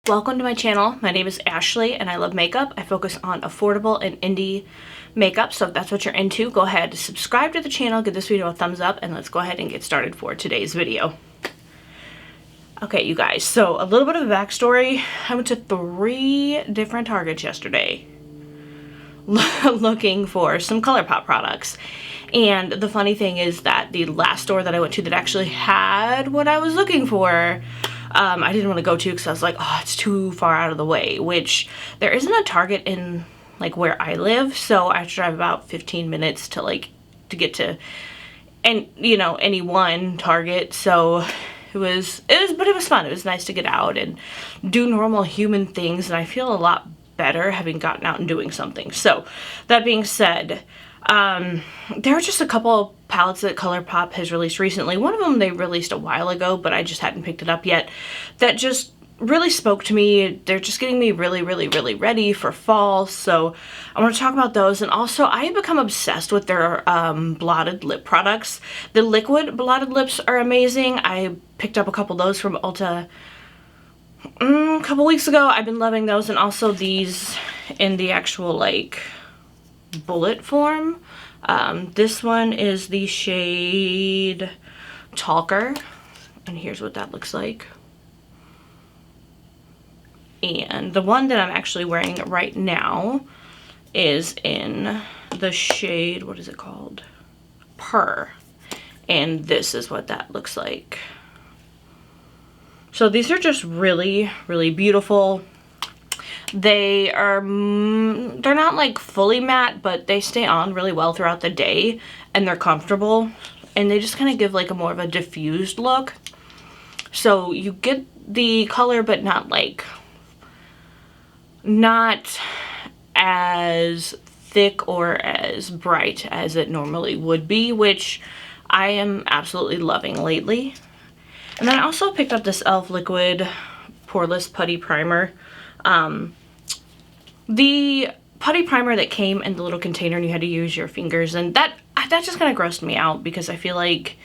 Welcome to my channel. My name is Ashley and I love makeup. I focus on affordable and indie makeup, so if that's what you're into, go ahead, subscribe to the channel, give this video a thumbs up, and let's go ahead and get started for today's video. Okay, you guys, so a little bit of a backstory. I went to 3 different Targets yesterday looking for some Colourpop products. And the funny thing is that the last store that I went to that actually had what I was looking for, I didn't want to go to because I was like, oh, it's too far out of the way, which there isn't a Target in like where I live, so I have to drive about 15 minutes to get to, and you know, any one Target. So but it was fun. It was nice to get out and do normal human things, and I feel a lot better having gotten out and doing something. So that being said, there are just a couple palettes that Colourpop has released recently. One of them they released a while ago, but I just hadn't picked it up yet. That just really spoke to me. They're just getting me really ready for fall. So I want to talk about those. And also I have become obsessed with their blotted lip products. The liquid blotted lips are amazing. I picked up a couple of those from Ulta a couple weeks ago. I've been loving those, and also these in the actual like bullet form. This one is the shade Talker, and here's what that looks like. And the one that I'm actually wearing right now is in the shade, what is it called? Purr. And this is what that looks like. So these are just really beautiful. They're not like fully matte, but they stay on really well throughout the day, and they're comfortable, and they just kind of give like a more of a diffused look. So you get the color, but not as thick or as bright as it normally would be, which I am absolutely loving lately. And then I also picked up this e.l.f. Liquid Poreless Putty Primer. The putty primer that came in the little container and you had to use your fingers, and that just kind of grossed me out, because I feel like,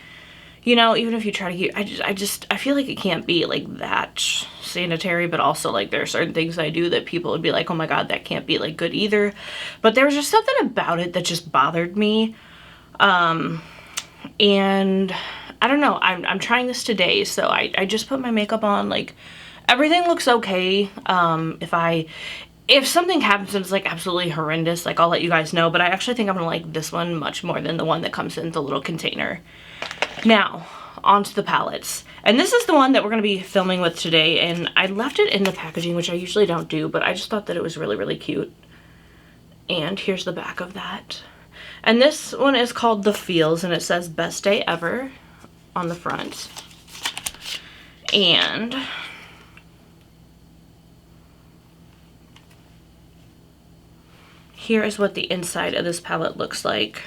you know, even if you try to keep, I feel like it can't be like that sanitary, but also like there are certain things I do that people would be like, oh my god, that can't be like good either. But there was just something about it that just bothered me. And I don't know, I'm trying this today, so I just put my makeup on, like everything looks okay. If something happens and it's like absolutely horrendous, like I'll let you guys know, but I actually think I'm gonna like this one much more than the one that comes in the little container. Now, onto the palettes. And this is the one that we're gonna be filming with today, and I left it in the packaging, which I usually don't do, but I just thought that it was really cute. And here's the back of that. And this one is called The Feels, and it says Best Day Ever on the front. And here is what the inside of this palette looks like.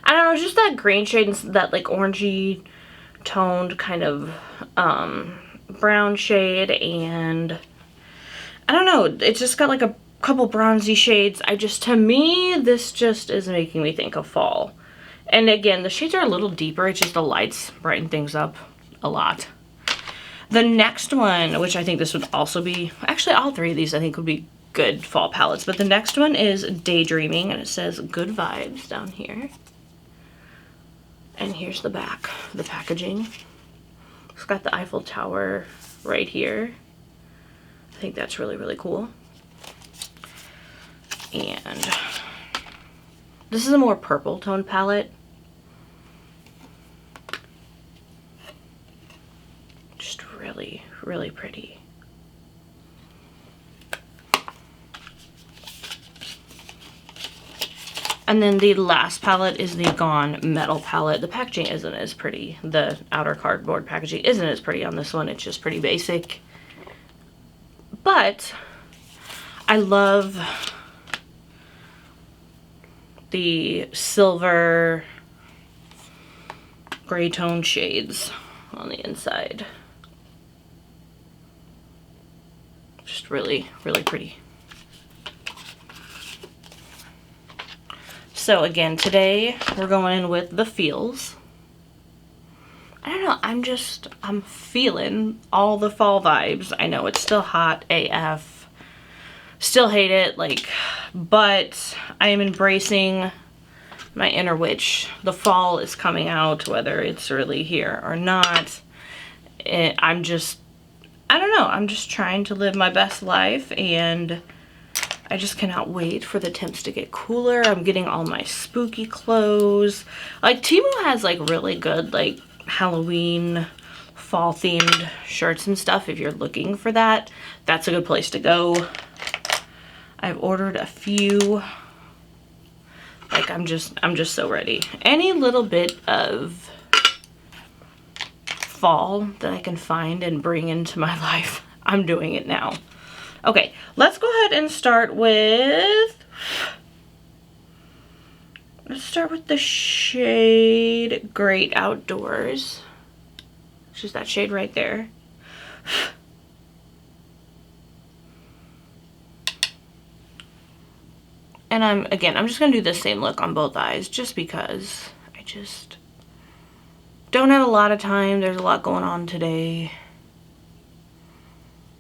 I don't know, just that green shade and that like orangey toned kind of brown shade, and I don't know, it's just got like a couple bronzy shades. To me, this just is making me think of fall. And again, the shades are a little deeper, it's just the lights brighten things up a lot. The next one, which I think this would also be, actually all 3 of these I think would be good fall palettes, but the next one is Daydreaming, and it says Good Vibes down here. And here's the back, the packaging. It's got the Eiffel Tower right here. I think that's really cool. And this is a more purple tone palette. Just really pretty. And then the last palette is the Gone Metal palette. The packaging isn't as pretty. The outer cardboard packaging isn't as pretty on this one. It's just pretty basic. But I love the silver gray tone shades on the inside. Just really pretty. So again, today we're going in with The Feels. I don't know, I'm feeling all the fall vibes. I know it's still hot AF. Still hate it, like, but I am embracing my inner witch. The fall is coming out, whether it's really here or not. I don't know, I'm just trying to live my best life, and I just cannot wait for the temps to get cooler. I'm getting all my spooky clothes. Like, Temu has like really good like Halloween fall themed shirts and stuff. If you're looking for that, that's a good place to go. I've ordered a few. Like, I'm just so ready. Any little bit of fall that I can find and bring into my life, I'm doing it now. Okay, let's go ahead and start with, the shade Great Outdoors. It's just that shade right there. And I'm just gonna do the same look on both eyes just because I just don't have a lot of time. There's a lot going on today.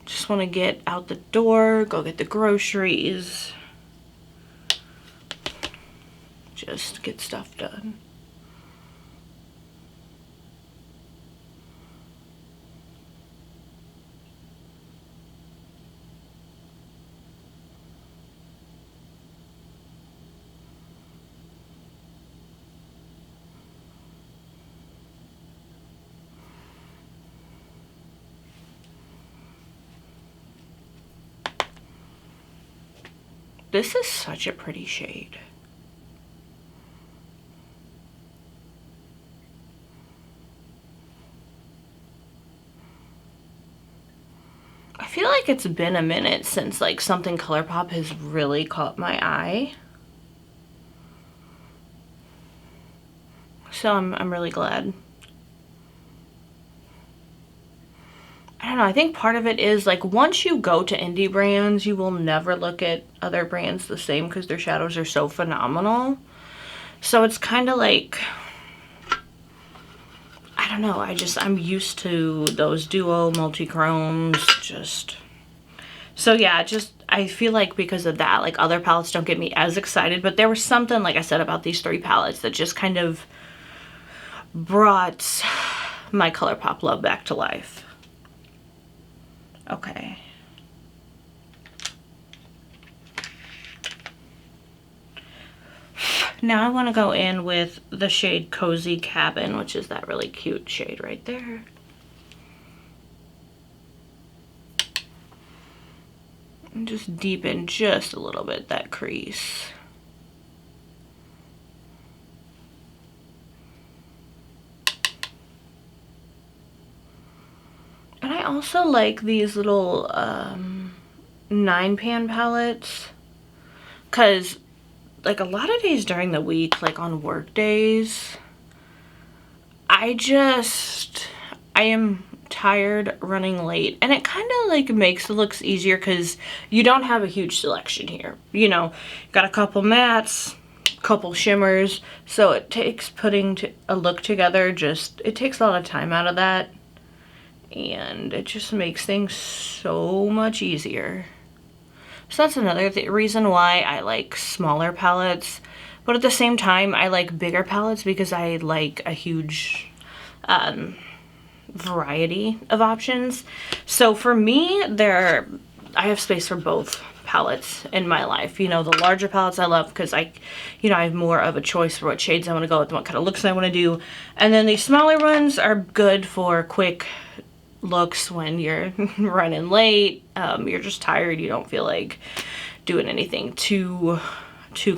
Just want to get out the door, go get the groceries, just get stuff done. This is such a pretty shade. I feel like it's been a minute since like something Colourpop has really caught my eye. So I'm really glad. I don't know, I think part of it is like once you go to indie brands, you will never look at other brands the same because their shadows are so phenomenal. So it's kind of like, I don't know, I'm used to those duo multi-chromes, so yeah, I feel like because of that, like other palettes don't get me as excited, but there was something, like I said, about these 3 palettes that just kind of brought my Colourpop love back to life. Okay. Now I want to go in with the shade Cozy Cabin, which is that really cute shade right there. And just deepen just a little bit that crease. And I also like these little 9-pan palettes, because like a lot of days during the week, like on work days, I am tired, running late, and it kind of like makes the looks easier because you don't have a huge selection here. You know, got a couple mattes, couple shimmers, so it takes putting a look together, it takes a lot of time out of that. And it just makes things so much easier. So that's another reason why I like smaller palettes. But at the same time, I like bigger palettes because I like a huge variety of options. So for me, I have space for both palettes in my life. You know, the larger palettes I love because I have more of a choice for what shades I want to go with and what kind of looks I want to do. And then these smaller ones are good for quick looks when you're running late, you're just tired, you don't feel like doing anything too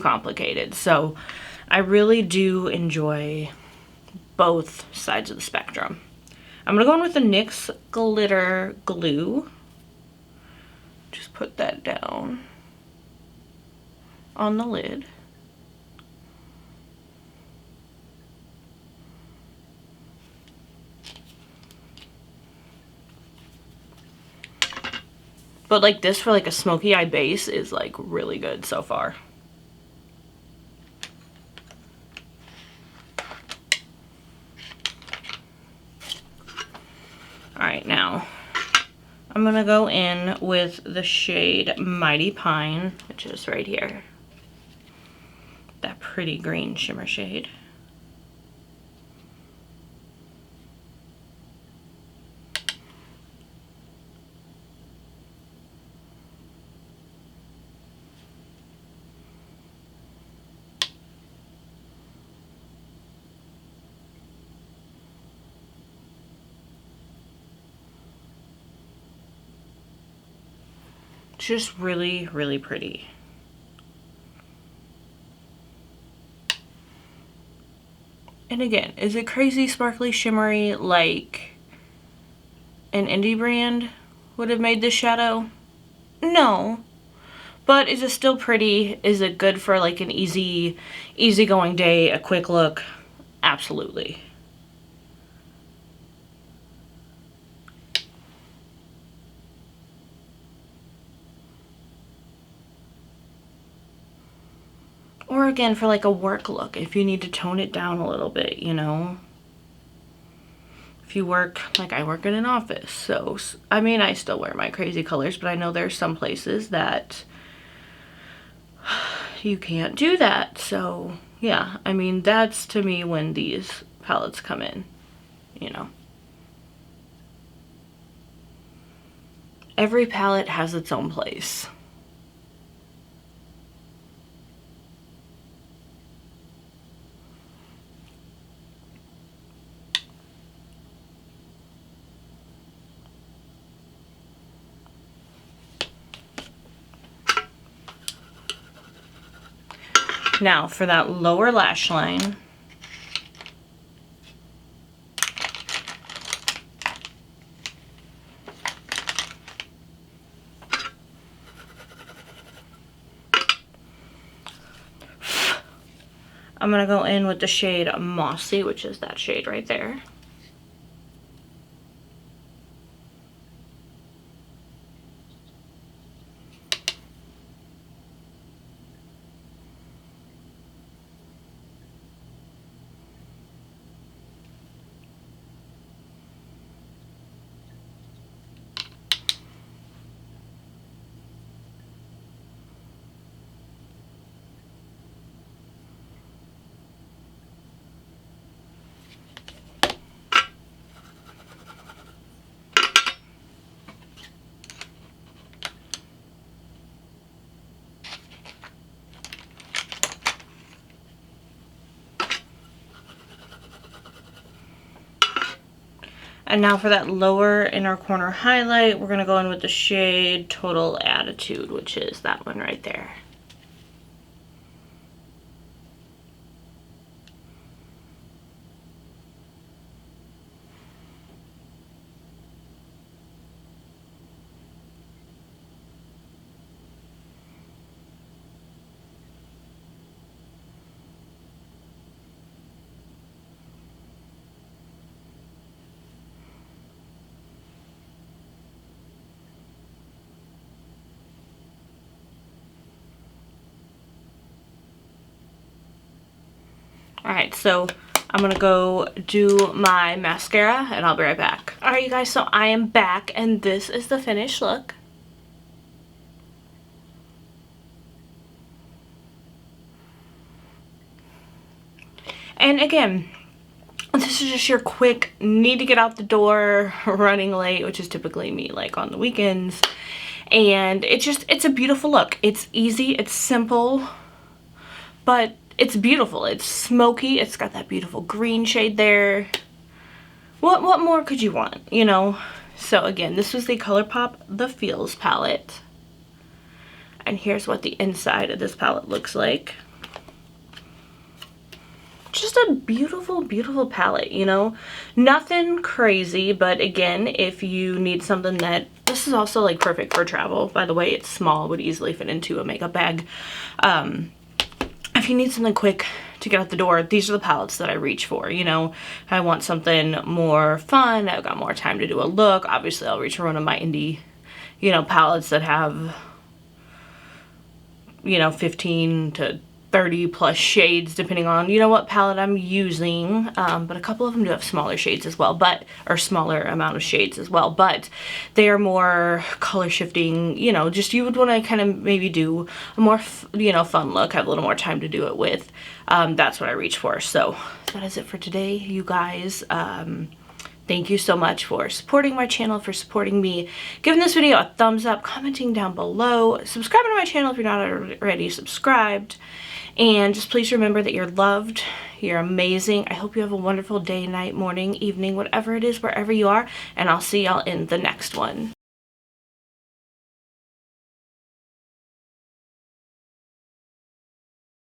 complicated. So I really do enjoy both sides of the spectrum. I'm gonna go in with the NYX glitter glue. Just put that down on the lid. But like this for like a smoky eye base is like really good so far. Alright, now I'm gonna go in with the shade Mighty Pine, which is right here. That pretty green shimmer shade. Just really, really pretty. And again, is it crazy, sparkly, shimmery like an indie brand would have made this shadow? No. But is it still pretty? Is it good for like an easygoing day, a quick look? Absolutely. Or again, for like a work look, if you need to tone it down a little bit, you know? If you work, like I work in an office, so, I mean, I still wear my crazy colors, but I know there's some places that you can't do that. So, yeah, I mean, that's to me when these palettes come in, you know? Every palette has its own place. Now for that lower lash line, I'm gonna go in with the shade Mossy, which is that shade right there. And now for that lower inner corner highlight, we're gonna go in with the shade Total Attitude, which is that one right there. Alright, so I'm gonna go do my mascara and I'll be right back. Alright you guys, so I am back and this is the finished look. And again, this is just your quick, need to get out the door, running late, which is typically me like on the weekends. And it's a beautiful look. It's easy, it's simple, but it's beautiful. It's smoky. It's got that beautiful green shade there. What more could you want, you know? So again, this was the Colourpop The Feels palette. And here's what the inside of this palette looks like. Just a beautiful, beautiful palette, you know? Nothing crazy, but again, if you need something that... This is also like perfect for travel. By the way, it's small, would easily fit into a makeup bag. If you need something quick to get out the door, these are the palettes that I reach for, you know? I want something more fun, I've got more time to do a look. Obviously, I'll reach for one of my indie, you know, palettes that have, you know, 15 to 30 plus shades depending on, you know, what palette I'm using, but a couple of them do have smaller shades as well, or smaller amount of shades as well, but they are more color shifting, you know, just you would want to kind of maybe do a more you know, fun look, have a little more time to do it with. That's what I reach for. So that is it for today, you guys. Thank you so much for supporting my channel, for supporting me, giving this video a thumbs up, commenting down below, subscribing to my channel if you're not already subscribed, and just please remember that you're loved, you're amazing. I hope you have a wonderful day, night, morning, evening, whatever it is, wherever you are, and I'll see y'all in the next one.